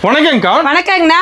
வணக்கம்க்கா. வணக்கங்கண்ணா.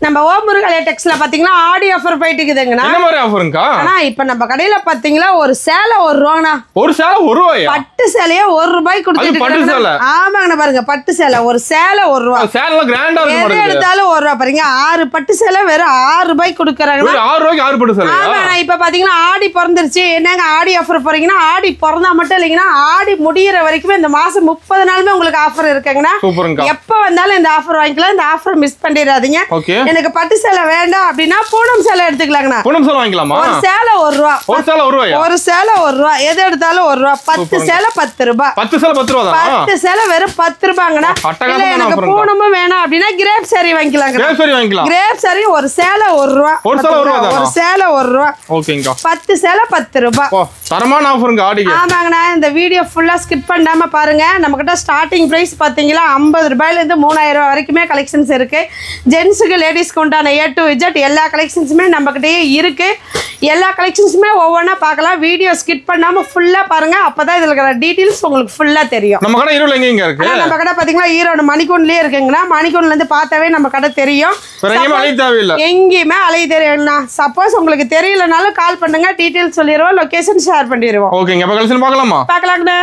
நம்ம ஓமுருகலை டெக்ஸ்ல பாத்தீங்கன்னா ஆடி ஆஃபர் போயிட்டு இருக்குதுங்கண்ணா. என்ன மாதிரி ஆஃபர்ங்கா? ஆனா இப்ப நம்ம கடையில பாத்தீங்கன்னா ஒரு சேலை 1 ரூபாண்ணா. ஒரு சேலை 1 ரூபாயா? பட்டு சேலையே 1 ரூபாய் கொடுத்துட்டு இருக்காங்க. ஆமாங்கண்ணா, பாருங்க பட்டு சேலை ஒரு சேலை 1 ரூபா. சேலை கிராண்டா இருக்கு. எது எடுத்தாலும் 1 ரூபா. பாருங்க 6 பட்டு சேலை வெறும் 6 ரூபாய் கொடுக்கறாங்க. 6 ரூபாய்க்கு 6 பட்டு சேலை. ஆமாண்ணா, இப்ப பாத்தீங்கன்னா ஆடி பிறந்துருச்சு. என்னங்க ஆடி ஆஃபர் போறீங்கன்னா ஆடி பிறந்தா மட்டும் இல்லைங்கன்னா ஆடி முடியற வரைக்கும் இந்த மாசம் 30 நாளுமே உங்களுக்கு ஆஃபர் இருக்குங்கண்ணா. சூப்பர்ங்கா. எப்ப வந்தாலும் இந்த ஆஃபர் வாங்கிக்கலாம். இந்த ஆஃபர் மிஸ் பண்ணிடாதீங்க. எனக்கு பட்டு சேலை வேண்டாம் அப்படின்னா பூனம் சேலை எடுத்துக்கலாங்கண்ணா. பூனம் சேலை வாங்கிக்கலாமா? ஒரு சேலை 1 ரூபா. ஒரு சேலை 1 ரூபாயா? ஒரு சேலை 1 ரூபா. எது எடுத்தாலும் 1 ரூபா. 10 சேலை 10 ரூபாய். 10 சேலை 10 ரூபா தான். 10 சேலை வெறும் 10 ரூபாங்கண்ணா. இல்ல எனக்கு பூனமும் வேணாம் அப்படின்னா கிரேப் சாரி வாங்கிக்கலாங்க. கிரேப் சாரி வாங்கிக்கலாம். கிரேப் சாரி ஒரு சேலை 1 ரூபா. ஒரு சேலை 1 ரூபா தான். ஒரு சேலை 1 ரூபா. ஓகேங்கா. 10 சேலை 10 ரூபாய். ஓ, தரமான ஆஃபர்ங்க ஆடிக்கு. ஆமாங்கண்ணா, இந்த வீடியோ ஃபுல்லா ஸ்கிப் பண்ணாம பாருங்க. நம்ம கிட்ட ஸ்டார்டிங் பிரைஸ் பாத்தீங்கன்னா 50 ரூபாயில இருந்து 3000 ரூபாய் வரைக்குமே கலெக்ஷன்ஸ் இருக்கு. ஜென்ஸுக்கு லேடிஸ்க்கு உண்டான A to Z எல்லா கலெக்ஷன்ஸுமே நம்ம கிட்டயே இருக்கு. எல்லா கலெக்ஷன்ஸுமே ஒவ்வொன்றா பார்க்கலாம். வீடியோ ஸ்கிப் பண்ணாம ஃபுல்லா பாருங்க. அப்பதான் இதுல இருக்கிற டீடைல்ஸ் உங்களுக்கு ஃபுல்லா தெரியும். நம்ம கடை ஈரோட்ல எங்க இருக்கு? நம்ம கடை பாத்தீங்கன்னா ஈரோடு மணிக்கூண்ட்லயே இருக்குங்கண்ணா. மணிக்கூண்ட்ல இருந்து பார்த்தாவே நம்ம கடை தெரியும். எங்கேயுமே அலைய தெரியும்ண்ணா. சப்போஸ் உங்களுக்கு தெரியலனாலும் கால் பண்ணுங்க, டீடைல்ஸ் சொல்லிடுவோம், லொகேஷன் ஷேர் பண்ணிடுவோம். ஓகேங்க. அப்ப கலெக்ஷன் பார்க்கலாமா? பார்க்கலாங்கண்ணா.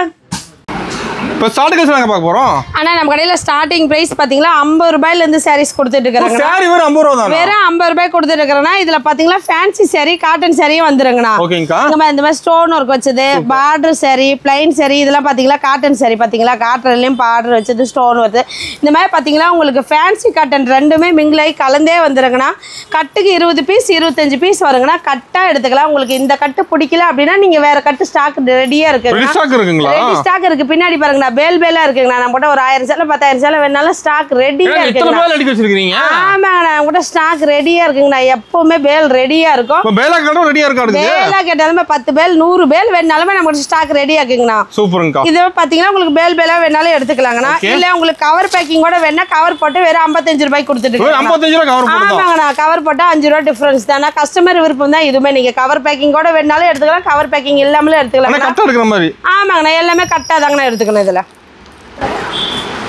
இப்ப ஸ்டார்ட் கலெக்ஷன் நாங்க பார்க்க போறோம். ஆனா நம்ம கடையில ஸ்டார்டிங் பிரைஸ் பாத்தீங்கன்னா 50 ரூபாயில இருந்து சாரீஸ் கொடுத்துட்டு இருக்காங்க. சாரி வெறும் 50 ரூபாய் தான். வெறும் 50 ரூபாய் கொடுத்துட்டு இருக்கறனா. இதுல பாத்தீங்கன்னா ஃபேன்சி சாரி, காட்டன் சாரியும் வந்துருங்கண்ணா. ஓகேங்கா. இந்த மாதிரி ஸ்டோன் ஒர்க் வச்சது, பார்டர் சாரி, பிளைன் சாரி, இதெல்லாம் பாத்தீங்கன்னா காட்டன் சாரி. பாத்தீங்களா காட்டன்லயும் பார்டர் வச்சது, ஸ்டோன் வருது. இந்த மாதிரி பாத்தீங்கன்னா உங்களுக்கு ஃபேன்சி காட்டன் ரெண்டுமே மிங்கிள் ஆகி கலந்தே வந்துருங்கண்ணா. கட்டுக்கு 20 பீஸ் 25 பீஸ் வருங்கண்ணா. கட்டா எடுத்துக்கலாம். உங்களுக்கு இந்த கட்டு பிடிக்கல அப்படின்னா நீங்க வேற கட்டு ஸ்டாக் ரெடியா இருக்கு. ரெடி ஸ்டாக் இருக்குங்களா? ரெடி ஸ்டாக் இருக்கு. பின்னாடி பாருங்க பேல் பேலா இருக்குங்கண்ணா. நம்ம கூட ஒரு 1000 சேலை 10000 சேலை வேணாலும் ஸ்டாக் ரெடியா இருக்குங்க. அடிக்க வச்சிருக்கீங்க? ஆமாங்கண்ணா, நம்ம கூட ஸ்டாக் ரெடியா இருக்குங்கண்ணா. எப்பவுமே பேல் ரெடியா இருக்கும். இப்ப பேலா கேட்டாலும் ரெடியா இருக்காது. பேலா கேட்டாலுமே 10 பேல் 100 பேல் வேணாலுமே நம்ம ஸ்டாக் ரெடியா இருக்குங்கண்ணா. சூப்பர்ங்கா. இது பாத்தீங்கன்னா உங்களுக்கு பேல் பேலா வேணாலும் எடுத்துக்கலாங்கண்ணா. இல்ல உங்களுக்கு கவர் பேக்கிங் கூட வேணா கவர் போட்டு வெறும் 55 ரூபாய் கொடுத்துட்டு இருக்கீங்க. 55 ரூபாய் கவர் போடுறோம். ஆமாங்கண்ணா, கவர் போட்டா 5 ரூபாய் டிஃபரன்ஸ் தானா. கஸ்டமர் விருப்பம் தான். இதுமே நீங்க கவர் பேக்கிங் கூட வேணாலும் எடுத்துக்கலாம், கவர் பேக்கிங் இல்லாமலே எடுத்துக்கலாம். கரெக்ட்டா இருக்கிற மாதிரி. ஆமாங்கண்ணா, எல்லாமே கரெக்ட்டா தாங்கண்ணா எடுத்துக்கணும் இதுல.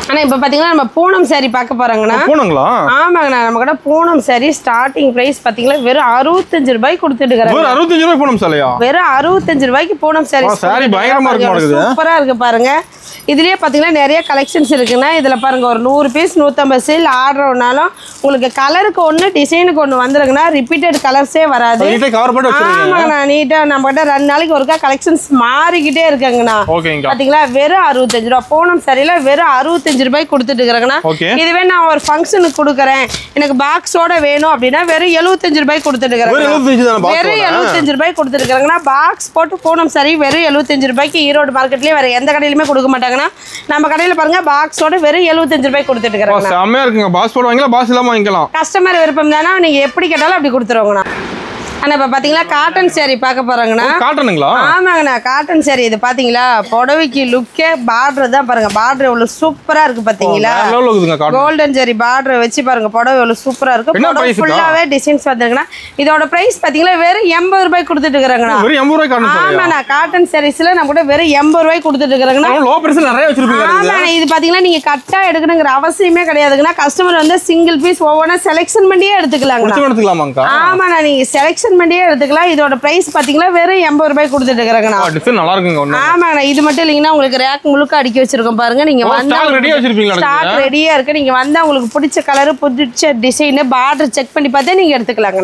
ஆனா இப்ப பாத்தீங்கன்னா நம்ம பூனம் சாரி பார்க்க போறோங்கண்ணா. பூனங்களா? ஆமாங்கண்ணா, நம்ம கூட பூனம் சாரி ஸ்டார்டிங் பிரைஸ் பாத்தீங்கன்னா வெறும் 65 ரூபாய் கொடுத்துட்டு இருக்காங்க. வெறும் 65 ரூபாய் பூனம் சாரியா? வெறும் 65 ரூபாய்க்கு பூனம் சாரி. சாரி பயங்கரமா இருக்கு. சூப்பரா இருக்கு பாருங்க. இதுலயே பாத்தீங்கன்னா நிறைய கலெக்ஷன்ஸ் இருக்குன்னா. இதுல பாருங்க ஒரு 100 பீஸ் 150 சேல் ஆர்டர் ஒன்னாலும் உங்களுக்கு கலருக்கு ஒன்று டிசைனுக்கு ஒன்று வந்துருக்குன்னா. ரிப்பீட்டட் கலர்ஸே வராது. ஆமாங்கண்ணா, நீட்டா நம்ம கிட்ட 2 நாளைக்கு ஒருக்கா கலெக்ஷன்ஸ் மாறிக்கிட்டே இருக்காங்கண்ணா. பாத்தீங்களா வெறும் 65 ரூபாய் பூனம் சாரியில வெறும் 65 ரூபாய் கொடுத்துட்டு இருக்கிறாங்கண்ணா. இதுவே நான் ஒரு ஃபங்க்ஷனுக்கு கொடுக்குறேன், எனக்கு பாக்ஸோட வேணும் அப்படின்னா வெறும் 75 ரூபாய் கொடுத்துட்டு இருக்கிறாங்க. வெறும் 75 ரூபாய் கொடுத்துட்டு இருக்காங்கன்னா. பாக்ஸ் போட்டு பூனம் சாரி வெறும் 75 ரூபாய்க்கு ஈரோடு மார்க்கெட்லயே வேற எந்த கடையிலுமே கொடுக்க மாட்டாங்க. நம்ம கடையில பாருங்க பாக்ஸோட வெறும் 75 ரூபாய் கொடுத்துட்டு இருக்காங்க. செமையா இருக்குங்க. பாக்ஸ் போட வாங்கலாம், பாக்ஸ் இல்லாம வாங்கிக்கலாம். கஸ்டமர் விருப்பம் தானா. நீங்க எப்படி கேட்டாலும் அப்படி கொடுத்துருவாங்கண்ணா. ஆனா இப்ப பாத்தீங்களா காட்டன் சாரி பார்க்க போறாங்கண்ணா. காட்டனுங்களா? ஆமாங்கண்ணா, காட்டன் சாரி. இது பாத்தீங்களா புடவைக்கு லுக்கே பார்டர் தான் பாருங்க. பார்டர் எவ்வளவு சூப்பரா இருக்கு பாத்தீங்களா. கோல்டன் சாரி பார்டர் வச்சு பாருங்க புடவை எவ்வளவு சூப்பரா இருக்கு. ஃபுல்லாவே டிசைன்ஸ் வந்துருக்குண்ணா. இதோட பிரைஸ் பாத்தீங்களா வெறும் 80 ரூபாய் கொடுத்துட்டு இருக்காங்கண்ணா. ஆமாண்ணா, காட்டன் சாரீஸ்ல நம்ம கூட வெறும் 80 ரூபாய் கொடுத்துட்டு இருக்காங்கண்ணா. ஆமாண்ணா, இது பாத்தீங்கன்னா நீங்க கட்டா எடுக்கணுங்கிற அவசியமே கிடையாதுங்கண்ணா. கஸ்டமர் வந்து சிங்கிள் பீஸ் ஒவ்வொன்றா செலக்ஷன் பண்ணியே எடுத்துக்கலாங்கண்ணா. ஆமாண்ணா, நீங்க செலக்ஷன் பண்ணியே எடுத்துக்கலாம். இதோட பிரைஸ் பாத்தீங்கன்னா வெறும் 80 ரூபாய் கொடுத்துட்டு இருக்காங்கண்ணா. நல்லா இருக்குங்க. ஆமாண்ணா, இது மட்டும் இல்லைங்கன்னா உங்களுக்கு ரேக் முழுக்க அடுக்கி வச்சிருக்கோம் பாருங்க. நீங்க வந்தா ஸ்டாக் ரெடியா இருக்கு. நீங்க வந்தா உங்களுக்கு பிடிச்ச கலர் பிடிச்ச டிசைன் பார்டர் செக் பண்ணி பார்த்தே நீங்க எடுத்துக்கலாங்க.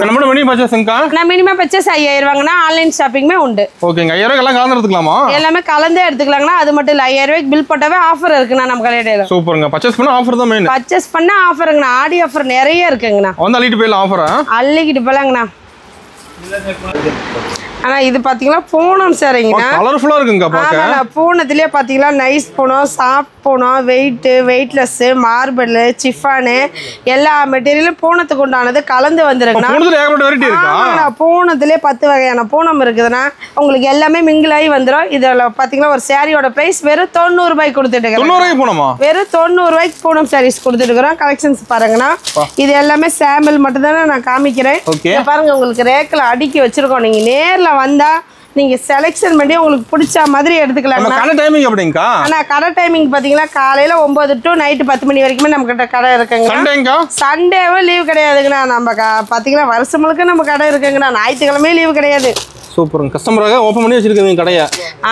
நான் மினிமம் பர்ச்சேஸ் 5000 ரூபாய்னா ஆன்லைன் ஷாப்பிங்மே உண்டு. ஓகேங்க. 5000 ரூபாய் எல்லாம் கலந்து எடுத்துக்கலாமா? எல்லாமே கலந்தே எடுத்துக்கலாங்கண்ணா. அது மட்டும் இல்ல 5000 ரூபாய்க்கு பில் போட்டாவே ஆஃபர் இருக்குண்ணா நம்ம கடையில. சூப்பர்ங்க. பர்ச்சேஸ் பண்ணா ஆஃபர் தான் மெயின். பர்ச்சேஸ் பண்ணா ஆஃபருங்கண்ணா. ஆடி ஆஃபர் நிறைய இருக்குங்கண்ணா. வந்து அள்ளிட்டு போயிடலாம். ஆஃபர் அள்ளிக்கிட்டு போலாங்கண்ணா. ஆனா இது பாத்தீங்கன்னா பூனம் சாரிங்கண்ணா. கலர்ஃபுல்லா இருக்குங்க பாக்க. பூனத்திலே பாத்தீங்கன்னா nice Poonam, soft Poonam, weightless, marble, chiffon எல்லா மெட்டீரியலும் பூனத்துக்கு உண்டானது கலந்து வந்துருக்குண்ணா. பூனத்திலே 10 வகையான பூனம் இருக்குதுன்னா உங்களுக்கு எல்லாமே மிங்கிள் ஆகி வந்துடும். இதுல பாத்தீங்கன்னா ஒரு சாரியோட பிரைஸ் வெறும் 90 ரூபாய் கொடுத்துட்டு வெறும் 90 ரூபாய்க்கு பூனம் சாரீஸ் கொடுத்துட்டு இருக்கிறோம். கலெக்ஷன்ஸ் பாருங்கண்ணா. இது எல்லாமே சாம்பிள் மட்டும் தானே நான் காமிக்கிறேன். பாருங்க உங்களுக்கு ரேக்கில் அடுக்கி வச்சிருக்கோம். நீங்க நேர்ல வந்தா நீங்க செலக்ஷன் பண்ணி உங்களுக்கு பிடிச்ச மாதிரி எடுத்துக்கலாம். கடை டைமிங் எப்படிங்கக்கா? ஆனா கடை டைமிங் பாத்தீங்கன்னா காலையில 9 to நைட் 10 மணி வரைக்குமே நம்ம கிட்ட கடை இருக்குங்க. சண்டேங்கா? சண்டேவும் லீவ் கிடையாதுங்கண்ணா. நம்ம பாத்தீங்கன்னா வருஷம் முழுக்க நம்ம கடை இருக்குங்கண்ணா. ஞாயிற்றுக்கிழமையும் லீவு கிடையாது. சூப்பருங்க. கஸ்டமராக ஓப்பன் பண்ணி வச்சிருக்கீங்க கடையை?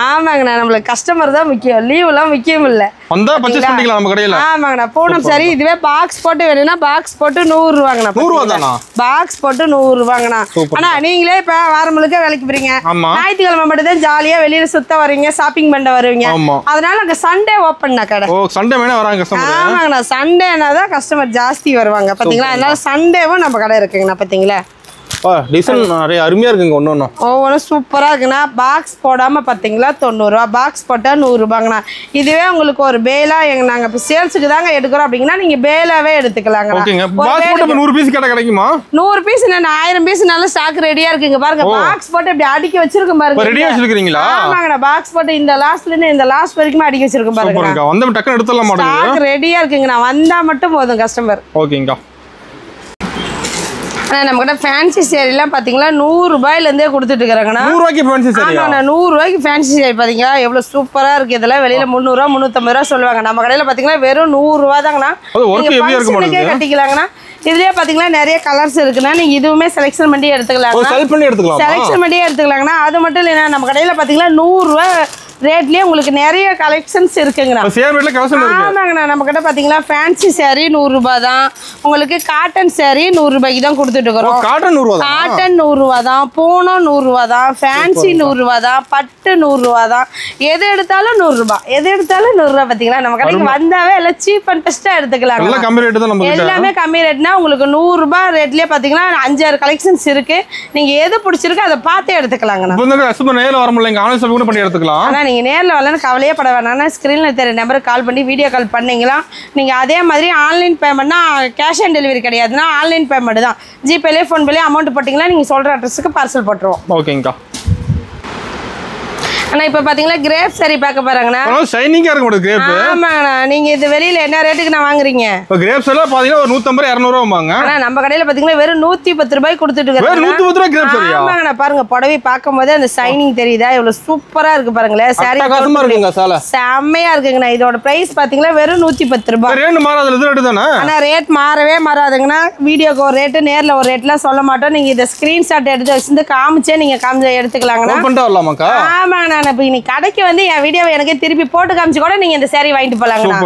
ஆமாங்கண்ணா, நம்மளுக்கு கஸ்டமர் தான் முக்கியம், லீவ்லாம் முக்கியம் இல்லை. வந்தா பர்ச்சேஸ் பண்ணிக்கலாம் நம்ம கடையில. ஆமாங்கண்ணா, பூனம் சரி. இதுவே பாக்ஸ் போட்டு வேணும்னா பாக்ஸ் போட்டு 100 ரூபாங்கண்ணா. 100 ரூபா தானா? பாக்ஸ் போட்டு 100 ரூபாங்கண்ணா. ஆனா நீங்களே இப்ப வாரம் முழுக்க வேலைக்கு போறீங்க, ஞாயிற்றுக்கிழமை மட்டும் தான் ஜாலியா வெளியில சுத்த வரீங்க, ஷாப்பிங் பண்ண வருவீங்க. அதனால அங்க சண்டே ஓப்பன் கடை. ஓ, சண்டே வேணா வராங்க கஸ்டமர். ஆமாங்கண்ணா, சண்டேனா தான் கஸ்டமர் ஜாஸ்தி வருவாங்க பாத்தீங்களா. அதனால சண்டேவும் நம்ம கடை இருக்குங்கண்ணா. பாத்தீங்களா டிசைன் நிறைய அருமையா இருக்குங்க. ஒவ்வொன்றும் சூப்பரா இருக்குண்ணா. பாக்ஸ் போடாம பாத்தீங்களா 90 ரூபா, பாக்ஸ் போட்டா 100 ரூபாங்கண்ணா. இதுவே உங்களுக்கு ஒரு பேலா நாங்க இப்ப சேல்ஸுக்கு தாங்க எடுக்கிறோம் அப்படிங்கன்னா நீங்க பேலாவே எடுத்துக்கலாங்க. 100 பீஸ் கடை கிடைக்குமா? 100 பீஸ் என்ன 1000 பீஸ் நல்ல ஸ்டாக் ரெடியா இருக்குங்க பாருங்க. பாக்ஸ் போட்டு இப்படி அடுக்கி வச்சிருக்கோம் பாருங்க. ரெடியா வச்சிருக்கீங்களா? ஆமாங்கண்ணா, பாக்ஸ் போட்டு இந்த லாஸ்ட்ல இருந்து இந்த லாஸ்ட் வரைக்கும் அடுக்கி வச்சிருக்கோம் பாருங்க. வந்து டக்குனு எடுத்துடலாம். ஸ்டாக் ரெடியா இருக்குங்கண்ணா. வந்தா மட்டும் போதும் கஸ்டமர். ஓகேங்கா. ஆனால் நம்ம கிட்ட ஃபேன்சி சேரீலாம் பார்த்தீங்களா 100 ரூபாயிலேருந்தே கொடுத்துட்டு இருக்கிறாங்கண்ணா. 100 ரூபாய்க்கு ஃபேன்சி சேரீ? ஆமாண்ணா, 100 ரூபாய்க்கு ஃபேன்சி சேரீ பார்த்தீங்களா எவ்வளோ சூப்பராக இருக்குது. இதெல்லாம் வெளியில் 300 ரூபா 350 ரூபா சொல்லுவாங்க. நம்ம கடையில் பார்த்தீங்கன்னா வெறும் 100 ரூபா தாங்கண்ணா. ஃபங்க்ஷனுக்கே கட்டிக்கலாங்கண்ணா. இதுலேயே பார்த்தீங்கன்னா நிறைய கலர்ஸ் இருக்குண்ணா. நீங்கள் இதுவுமே செலெக்ஷன் பண்ணி எடுத்துக்கலாம். செலெக்ஷன் பண்ணி எடுத்துக்கலாங்கண்ணா. அது மட்டும் இல்லைண்ணா, நம்ம கடையில் பார்த்தீங்கன்னா 100 ரூபா ரேட்லயே உங்களுக்கு நிறைய கலெக்ஷன்ஸ் இருக்குங்கண்ணா. ஆமாங்கண்ணா, நம்ம கிட்ட பாத்தீங்களா ஃபேன்சி சாரி 100 ரூபாய் தான். உங்களுக்கு காட்டன் சாரி 100 ரூபாய்க்கு தான் கொடுத்துட்டு இருக்கிறோம். காட்டன் 100 ரூபாய் தான், பூனம் 100 ரூபாய் தான், ஃபேன்சி 100 ரூபாய் தான், பட்டு 100 ரூபாய் தான். எது எடுத்தாலும் 100 ரூபாய், எது எடுத்தாலும் 100 ரூபாய். பாத்தீங்களா நம்ம கடைக்கு வந்தாவே எல்லாம் சீப் அண்ட் பெஸ்டா எடுத்துக்கலாம். எல்லாமே கம்மி ரேட்னா உங்களுக்கு 100 ரூபாய் ரேட்லயே பாத்தீங்கன்னா 5-6 கலெக்ஷன்ஸ் இருக்கு. நீங்க எது பிடிச்சிருக்கோ அதை பார்த்தே எடுத்துக்கலாங்கண்ணா. நீங்க நேர்ல வரலன்னு கவலையே பட வேணாம்னா ஸ்கிரீன்ல தெரிய நம்பருக்கு கால் பண்ணி வீடியோ கால் பண்ணீங்களா. நீங்க அதே மாதிரி ஆன்லைன் பேமெண்ட்னா கேஷ் ஆன் டெலிவரி கிடையாதுன்னா ஆன்லைன் பேமெண்ட் தான். ஜிபேலே ஃபோன்பேலே அமௌண்ட் போட்டிங்களா நீங்க சொல்ற அட்ரஸுக்கு பார்சல் போட்டுருவோம். ஓகேங்கா. ஆனா இப்ப பாத்தீங்களா கிரேப் சாரி பார்க்க போறாங்கண்ணா. ஷைனிங்கா இருக்கு உங்களுக்கு கிரேப். ஆமாங்கண்ணா, நீங்க இது வெளியில என்ன ரேட்டுக்கு நான் வாங்குறீங்க? இப்ப கிரேப்ஸ் எல்லாம் பாத்தீங்கன்னா ஒரு 150 200 ரூபாங்க. ஆனா நம்ம கடையில பாத்தீங்கன்னா வெறும் 110 ரூபாய் கொடுத்துட்டு இருக்காங்க. 110 ரூபாய் கிரேப் சாரியா? ஆமாங்கண்ணா, பாருங்க புடவை பாக்கும்போதே அந்த ஷைனிங் தெரியுதா எவ்வளவு சூப்பரா இருக்கு பாருங்களே. சாரி காசமா இருக்குங்க சால. செம்மையா இருக்குங்கண்ணா. இதோட பிரைஸ் பாத்தீங்கன்னா வெறும் 110 ரூபாய். ரேட் மாறாது, இது ரேட் தானே? ஆனா ரேட் மாறவே மாறாதுங்கண்ணா. வீடியோக்கு ஒரு ரேட், நேர்ல ஒரு ரேட்லாம் சொல்ல மாட்டோம். நீங்க இத ஸ்கிரீன்ஷாட் எடுத்து வச்சிருந்து காமிச்சே நீங்க எடுத்துக்கலாங்கண்ணா. ஓபன் வரலாமாக்கா? ஆமாங்கண்ணா, இப்ப இன்னைக்கு கடைக்கு வந்து என் வீடியோவை எனக்கு திருப்பி போட்டு காமிச்சு கூட நீங்க இந்த சாரி வாங்கிட்டு போலாங்கண்ணா.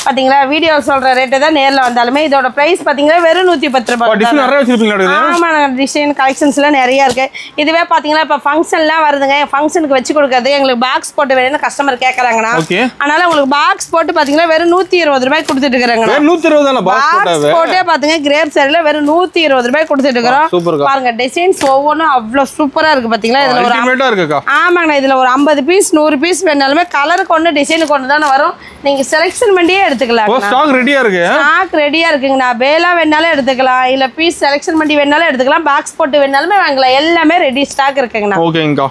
பாத்தீங்களா வீடியோ சொல்ற ரேட்டு தான், நேர்ல வந்தாலுமே. இதோட பிரைஸ் பாத்தீங்கன்னா வெறும் 110 ரூபாய். டிசைன் நிறைய வச்சிருப்பீங்களா? ஆமா, டிசைன் கலெக்ஷன்ஸ் எல்லாம் நிறைய இருக்கு. இதுவே பாத்தீங்கன்னா இப்ப ஃபங்க்ஷன்லாம் வருதுங்க, ஃபங்க்ஷனுக்கு வச்சு கொடுக்கறது எங்களுக்கு பாக்ஸ் போட்டு வேணும்னு கஸ்டமர் கேக்குறாங்கண்ணா. அதனால உங்களுக்கு பாக்ஸ் போட்டு பாத்தீங்கன்னா வெறும் 120 ரூபாய் கொடுத்துட்டு இருக்காங்க. 120 தான பாக்ஸ் போட்டே பாத்தீங்க கிரேப் சாரில வெறும் 120 ரூபாய் கொடுத்துட்டு இருக்கோம். பாருங்க டிசைன்ஸ் ஒவ்வொன்றும் அவ்வளவு சூப்பரா இருக்கு பாத்தீங்களா. இதுல ஒரு ஆமாங்கண்ணா, இதுல ஒரு 50 பீஸ் 100 பீஸ் வேணாலுமே கலருக்கு ஒன்று டிசைனுக்கு ஒன்று தானே வரும். நீங்க செலக்ஷன் பண்ணியே எடுத்துக்கலாம். ஸ்டாக் ரெடியா இருக்கு. ஸ்டாக் ரெடியா இருக்குங்கண்ணா. பேலா வேணாலும் எடுத்துக்கலாம், இல்ல பீஸ் செலக்ஷன் பண்ணி வேணாலும் எடுத்துக்கலாம், பாக்ஸ் போட்டு வேணாலுமே வாங்கலாம். எல்லாமே ரெடி ஸ்டாக் இருக்குங்கண்ணா. ஓகேங்கா.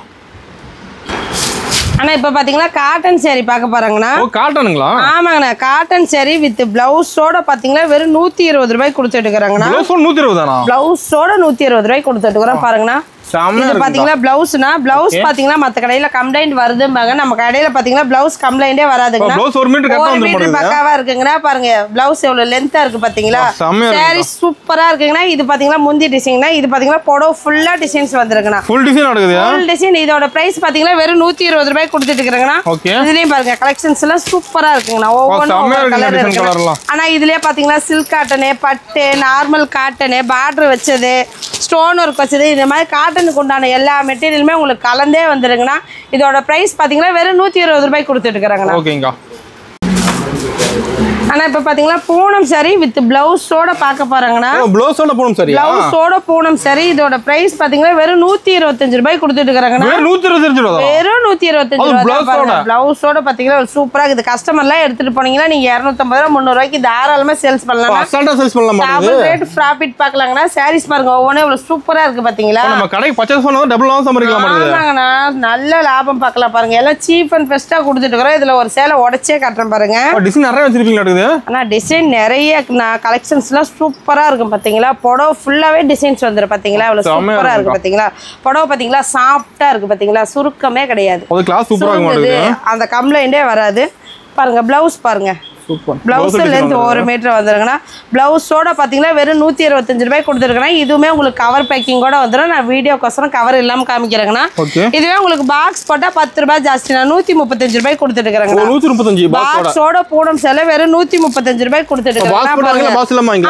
ஆனா இப்ப பாத்தீங்கன்னா காட்டன் சாரி பார்க்க போறாங்கண்ணா. காட்டனுங்களா? ஆமாங்கண்ணா, காட்டன் சாரி வித் பிளவுஸோட பாத்தீங்கன்னா வெறும் 120 ரூபாய் கொடுத்துட்டு இருக்காங்கண்ணா. 120 தானா? பிளவுஸோட 120 ரூபாய் கொடுத்துட்டு இருக்கிறோம் பாருங்கண்ணா. இது பாத்தீங்களா பிளவுஸ்னா, பிளவுஸ் பாத்தீங்கன்னா மத்த கடையில கம்ப்ளைண்ட் வருதும்பாங்க. நம்ம கடையில பாத்தீங்கன்னா பிளவுஸ் கம்ப்ளைண்டே வராதுங்கண்ணா. ப்ளவுஸ் 1 மீட்டர் கரெக்ட்டா வந்துரும். பக்காவா இருக்குங்கண்ணா. பாருங்க பிளவுஸ் எவ்வளவு லென்த்தா இருக்கு பாத்தீங்களா. சாரி சூப்பரா இருக்குங்கண்ணா. இது பாத்தீங்கன்னா முந்தி டிசைன்னா, இது பாத்தீங்கன்னா புடவை ஃபுல்லா டிசைன்ஸ் வந்திருக்குண்ணா. ஃபுல் டிசைன் நடக்குது. Full design. இதோட பிரைஸ் பாத்தீங்கன்னா வெறும் 120 ரூபாய் கொடுத்துட்டு இருக்காங்கண்ணா. இதுலயும் பாருங்க கலெக்ஷன்ஸ் எல்லாம் சூப்பரா இருக்குங்கண்ணா. ஒவ்வொரு கலர் இருக்கு. ஆனா இதுலயே பாத்தீங்கன்னா சில்க் காட்டன், பட்டு, நார்மல் காட்டன், பார்டர் வச்சது, ஸ்டோன் ஒர்க் வச்சது, இந்த மாதிரி காட்டனுக்கு உண்டான எல்லா மெட்டீரியலுமே உங்களுக்கு கலந்தே வந்துருங்கண்ணா. இதோட பிரைஸ் பாத்தீங்கன்னா வெறும் 120 ரூபாய் கொடுத்துட்டு இருக்காங்கண்ணா. ஓகேங்கா. ஆனா இப்ப பாத்தீங்கன்னா பூனம் சாரி வித் பிளவுஸோட பார்க்க போறாங்கண்ணா. பிளவுஸோட பூனம் சாரி. பிளவுஸோட பூனம் சாரி. இதோட பிரைஸ் பாத்தீங்கன்னா வெறும் 125 ரூபாய் கொடுத்துட்டு இருக்காங்கண்ணா. வெறும் 125 ரூபாய். வெறும் 125 ரூபாய் பாருங்க. பிளவுஸோட பாத்தீங்கன்னா சூப்பரா இருக்குது. கஸ்டமர்லாம் எடுத்துட்டு போனீங்கன்னா நீங்க 250 ரூபாய் 300 ரூபாய்க்கு தாராளமா சேல்ஸ் பண்ணலாம். அசால்ட்டா சேல்ஸ் பண்ணலாம். டபுள் ரேட் ப்ராஃபிட் பார்க்கலாங்கண்ணா. சாரீஸ் பாருங்க ஒவ்வொண்ணே இவ்வளவு சூப்பரா இருக்கு பாத்தீங்களா. நம்ம கடைக்கு பர்சேஸ் பண்ணா டபுள் லாபம் சம்பாதிக்கலாம் மாதிரி. ஆமாங்கண்ணா, நல்ல லாபம் பார்க்கலாம் பாருங்க. எல்லாம் சீப் அண்ட் பெஸ்டா கொடுத்துட்டு இருக்கோம். இதுல ஒரு சேலை உடைச்சே காட்டுறேன் பாருங்க. டிசைன் நிறைய வச்சிருப்பீங்களா? ஆனா டிசைன் நிறைய கலெக்ஷன்ஸ்லாம் சூப்பரா இருக்கும் பாத்தீங்களா புடவை ஃபுல்லாவே டிசைன்ஸ் வந்துரும் பாத்தீங்களா இவ்வளவு சூப்பரா இருக்கு பாத்தீங்களா புடவை பாத்தீங்களா சாஃப்ட்டா இருக்கு பாத்தீங்களா சுருக்கமே கிடையாது அது கிளாஸ் சூப்பரா இருக்கு அந்த கம்ப்ளைண்டே வராது பாருங்க ப்ளவுஸ் பாருங்க சூப்பர் ப்ளவுஸ் லென்த் 1 மீட்டர் வந்துருங்கண்ணா ப்ளவுஸோட பார்த்தீங்கன்னா வெறும் 125 ரூபாய் கொடுத்துருக்கேன் இதுவுமே உங்களுக்கு கவர் பேக்கிங்கோட வந்துடும் நான் வீடியோக்கோசரம் கவர் இல்லாமல் காமிக்கிறேங்கண்ணா இதுவே உங்களுக்கு பாக்ஸ் போட்டால் 10 ரூபாய் ஜாஸ்தி நான் 135 ரூபாய் கொடுத்துருக்கேன் பாக்ஸோட பூடம் செலவு வெறும் 135 ரூபாய் கொடுத்துருக்கேன்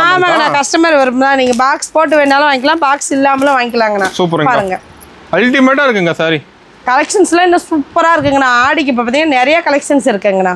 ஆமாங்கண்ணா கஸ்டமர் விரும்புனா நீங்கள் பாக்ஸ் போட்டு வேணாலும் வாங்கிக்கலாம் பாக்ஸ் இல்லாமலும் வாங்கிக்கலாங்கண்ணா பாருங்க அல்டிமேட்டா இருக்குங்க சாரி கலெக்ஷன்ஸ்லாம் இன்னும் சூப்பராக இருக்குங்கண்ணா ஆடிக்கு இப்போ பார்த்தீங்கன்னா நிறைய கலெக்ஷன்ஸ் இருக்குங்கண்ணா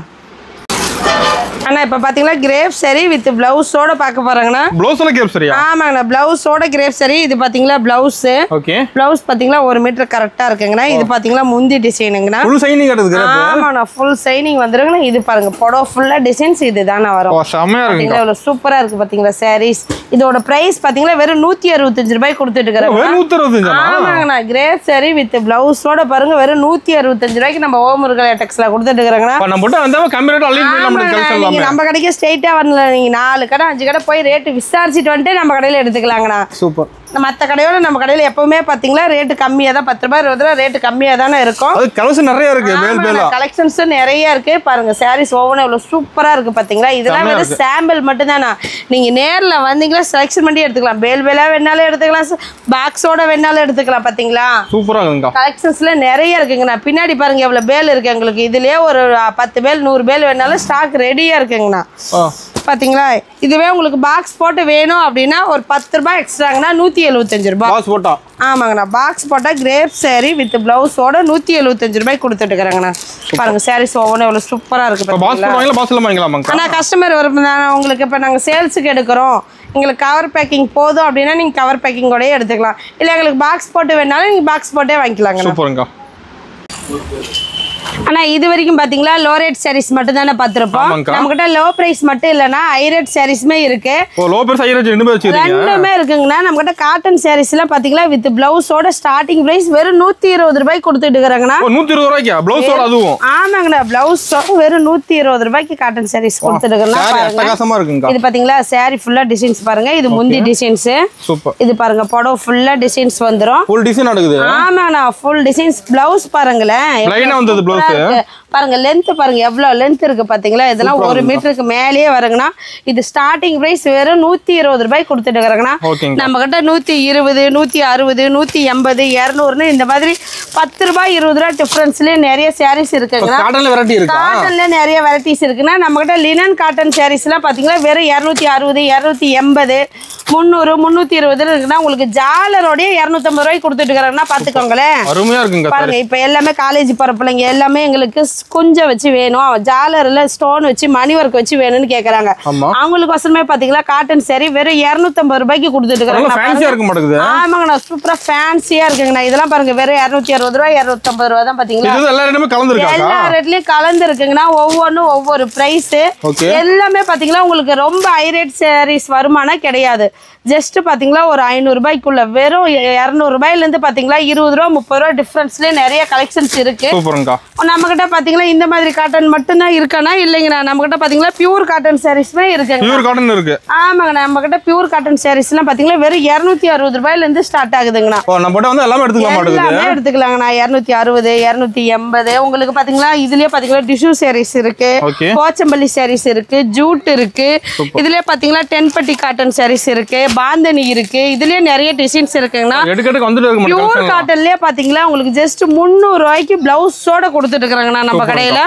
அண்ணா இப்போ பார்த்தீங்கன்னா கிரேப் சரி வித் பிளவுஸோட பார்க்க போறாங்கண்ணா பிளவுஸ்ல கிரேப் சரியா ஆமாங்கண்ணா பிளவுஸோட கிரேப் சரி இது பார்த்தீங்களா பிளவுஸ் ஓகே பிளவுஸ் பார்த்தீங்கன்னா 1 மீட்டர் கரெக்டாக இருக்குங்கண்ணா இது பார்த்தீங்கன்னா முந்தி டிசைனுங்கண்ணா ஃபுல் ஷைனிங் இருக்குது கிரேப் ஆமாண்ணா ஃபுல் ஷைனிங் வந்துருங்கண்ணா இது பாருங்க புடவை ஃபுல்லாக டிசைன்ஸ் இதுதானே வரும் செமையா இருக்குங்க இவ்வளோ சூப்பராக இருக்கு பார்த்தீங்களா சாரீஸ் இதோட பிரைஸ் பார்த்தீங்கன்னா வெறும் 165 ரூபாய் கொடுத்துட்டு இருக்கிறாங்க ஆமாங்கண்ணா கிரேப் சரி வித் பிளவுஸோட பாருங்க வெறும் 165 ரூபாய்க்கு நம்ம ஓமுருகலை டெக்ஸ்ல கொடுத்துட்டு இருக்கிறாங்கண்ணா நம்ம கடைக்கு ஸ்ட்ரைட்டா வரல நீங்க 4 கடை 5 கடை போய் ரேட் விசாரிச்சுட்டு வந்துட்டு நம்ம கடையில எடுத்துக்கலாங்கண்ணா சூப்பர் மற்ற கடையோட நம்ம கடையில் எப்பவுமே பார்த்தீங்களா ரேட்டு கம்மியாக தான் 10 ரூபாய் 20 ரூபா ரேட்டு கம்மியாக தானே இருக்கும் கலெக்ஷன் நிறைய இருக்கு கலெக்ஷன்ஸும் நிறைய இருக்கு பாருங்க சாரீஸ் ஒவ்வொன்றும் எவ்வளோ சூப்பராக இருக்கு பார்த்தீங்களா இதெல்லாம் வெறும் சாம்பிள் மட்டும் தானா நீங்கள் நேரில் வந்தீங்களா செலக்ஷன் பண்ணி எடுத்துக்கலாம் பேலா வேணாலும் எடுத்துக்கலாம் பாக்ஸோட வேணாலும் எடுத்துக்கலாம் பார்த்தீங்களா சூப்பராக கலெக்ஷன்ஸ்ல நிறைய இருக்குங்கண்ணா பின்னாடி பாருங்க எவ்வளோ பேல் இருக்கு எங்களுக்கு இதுலேயே ஒரு 10 பேல் 100 பேல் வேணாலும் ஸ்டாக் ரெடியாக இருக்குங்கண்ணா பாத்தீங்களா இதுவே உங்களுக்கு பாக்ஸ் போட்டு வேணும் அப்படின்னா ஒரு 10 ரூபாய் எக்ஸ்ட்ராங்கண்ணா 175 ரூபாய் பாக்ஸ் போட்டா ஆமாங்கண்ணா பாக்ஸ் போட்டா கிரேப் சாரி வித் பிளவுஸோட 175 ரூபாய் கொடுத்துட்டு இருக்கிறாங்கண்ணா பாருங்க சாரீஸ் ஒவ்வொன்றும் எவ்வளோ சூப்பரா இருக்கு ஆனா கஸ்டமர் வரும் உங்களுக்கு இப்போ நாங்கள் சேல்ஸுக்கு எடுக்கிறோம் எங்களுக்கு கவர் பேக்கிங் போதும் அப்படின்னா நீங்க கவர் பேக்கிங்கோடய எடுத்துக்கலாம் இல்லை எங்களுக்கு பாக்ஸ் போட்டு வேணாலும் நீங்க பாக்ஸ் போட்டே வாங்கிக்கலாங்க ஆனா இது வரைக்கும் பாத்தீங்களா லோ ரேட் சாரீஸ் மட்டும் தானே பார்த்திருப்போம் நம்மகிட்ட லோ பிரைஸ் மட்டும் இல்லனா ஹை ரேட் சாரீஸ்மே இருக்கு லோ பிரைஸ் ஹை ரேட் ரெண்டுமே இருக்குங்கண்ணா நம்மகிட்ட காட்டன் சாரீஸ் எல்லாம் பாத்தீங்களா வித் பிளவுஸோட ஸ்டார்டிங் பிரைஸ் வெறும் 120 ரூபாய்க்கு கொடுத்துட்டு இருக்காங்கண்ணா 120 ரூபாய்க்கு பிளவுஸோட அதுவும் ஆமாங்கண்ணா பிளவுஸோட வெறும் 120 ரூபாய்க்கு காட்டன் சாரீஸ் கொடுத்துட்டு இருக்காங்க இது பாத்தீங்களா சாரி ஃபுல்லா டிசைன்ஸ் பாருங்க இது முந்தி டிசைன்ஸ் இது பாருங்க புடவை ஃபுல்லா டிசைன்ஸ் வந்துரும் ஃபுல் டிசைன் நடக்குது ஆமாங்கண்ணா ஃபுல் டிசைன்ஸ் பிளவுஸ் பாருங்களேன் லைனா வந்தது பிளவுஸ் பாருங்க லென்த் பாருங்க எவ்வளவு லென்த் இருக்கு பாத்தீங்களா இதெல்லாம் 1 மீட்டருக்கு மேலேயே வருங்கண்ணா இது ஸ்டார்டிங் பிரைஸ் வெறும் 120 ரூபாய் கொடுத்துட்டு இருக்காங்கண்ணா நம்ம கிட்ட 120 160 180 200 இந்த மாதிரி 10 ரூபாய் 20 ரூபாய் டிஃபரன்ஸ்லயே நிறைய சாரீஸ் இருக்குங்கண்ணா காட்டன்ல நிறைய வெரைட்டிஸ் இருக்குன்னா நம்ம கிட்ட லினன் காட்டன் சாரீஸ் எல்லாம் பாத்தீங்களா வெறும் 260 280 300 320 இருக்குன்னா உங்களுக்கு ஜாலரோட 250 ரூபாய் கொடுத்துட்டு இருக்காங்கன்னா பாத்துக்கோங்களேன் அருமையா இருக்குங்க பாருங்க இப்ப எல்லாமே காலேஜ் போற பிள்ளைங்க எல்லாமே எங்களுக்கு கொஞ்சம் வச்சு வேணும் ஜாலர்ல ஸ்டோன் வச்சு மணி ஒர்க் வச்சு வேணும்னு கேக்குறாங்க அவங்களுக்கு வசமே பாத்தீங்களா காட்டன் சாரி வெறும் 250 ரூபாய்க்கு கொடுத்துட்டு இருக்காங்க ஆமாங்கண்ணா சூப்பரா ஃபேன்சியா இருக்குங்கண்ணா இதெல்லாம் பாருங்க வெறும் 260 ரூபாய் 250 ரூபாய் தான் பாத்தீங்களா எல்லா ரேட்லயும் கலந்து இருக்குங்கண்ணா ஒவ்வொன்றும் ஒவ்வொரு பிரைஸ் எல்லாமே பாத்தீங்களா உங்களுக்கு ரொம்ப ஹை ரேட் சாரீஸ் வருமானா கிடையாது ஜஸ்ட் பாத்தீங்களா ஒரு 500 ரூபாய்க்குள்ள வெறும் 200 ரூபாயில இருந்து பாத்தீங்களா 20 ரூபாய் 30 ரூபாய் டிஃபரன்ஸ்ல நிறைய கலெக்ஷன்ஸ் இருக்கு நம்ம கிட்ட பாத்தீங்களா இந்த மாதிரி காட்டன் மட்டும் தான் இருக்கானா இல்லைங்கண்ணா நம்ம கிட்ட பாத்தீங்களா பியூர் காட்டன் சாரீஸ்மே இருக்கு ஆமாங்க நம்ம கிட்ட பியூர் காட்டன் சாரீஸ் எல்லாம் பாத்தீங்களா வெறும் 260 ரூபாயில இருந்து ஸ்டார்ட் ஆகுதுங்கண்ணா எல்லாமே எடுத்துக்கலாங்கண்ணா 260 280 உங்களுக்கு பாத்தீங்களா இதுலயே பாத்தீங்களா டிஷ்யூ சாரீஸ் இருக்கு போச்சம்பள்ளி சாரீஸ் இருக்கு ஜூட் இருக்கு இதுலயே பாத்தீங்களா டென்பட்டி காட்டன் சாரீஸ் இருக்கு பாந்தனி இருக்கு இதுலயே நிறைய டிசைன்ஸ் இருக்குங்கண்ணா பியூர் காட்டன்லயே பாத்தீங்களா உங்களுக்கு ஜஸ்ட் 300 ரூபாய்க்கு பிளவுஸோட கொடுத்துட்டு இருக்காங்கண்ணா நம்ம கடையில